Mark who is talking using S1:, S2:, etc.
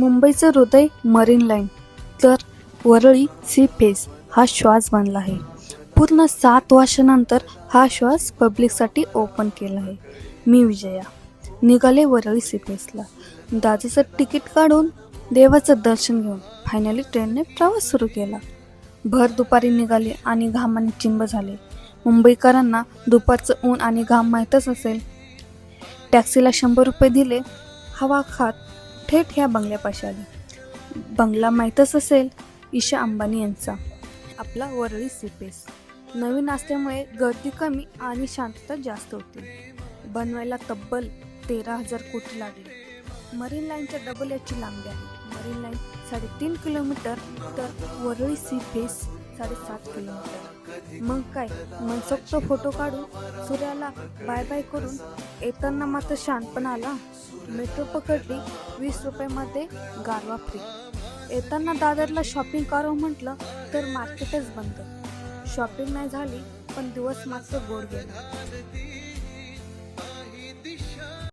S1: मुंबईचं हृदय marine line तर वरळी सी फेस हा श्वास बनला आहे. पूर्ण 7 वर्षानंतर हा श्वास पब्लिकसाठी ओपन केला आहे. मी विजया निघाले वरळी सी फेसला. दादाचं तिकीट काढून देवाचं दर्शन घेऊन फायनली ट्रेनने प्रवास सुरू केला. भर दुपारी निघाले आणि घामाने चिंब झाले. मुंबईकरांना दुपारचं ऊन आणि घाम माहीतच असेल. टॅक्सीला 100 रुपये दिले. हवा खात थेट ह्या बंगल्यापाशी आली. बंगला माहीतच असेल ईशा अंबानी यांचा. आपला वरळी सी फेस नवीन असल्यामुळे गर्दी कमी आणि शांतता जास्त होती. बनवायला तब्बल 13,000 कोटी लागले. मरीन लाईनच्या डबल याची लांबी आहे. मरीन लाईन 3.5 किलोमीटर तर वरळी सी फेस 7.5 किलोमीटर. मग काय मनसोक्त फोटो काढून सूर्याला बाय बाय करून येताना मात्र शांतपणा आला. मेट्रो पकडली. 20 रुपयामध्ये गारवा फ्री. येताना दादरला शॉपिंग करावं म्हटलं तर मार्केटच बंद. शॉपिंग नाही झाली पण दिवस मात्र गोड गेला.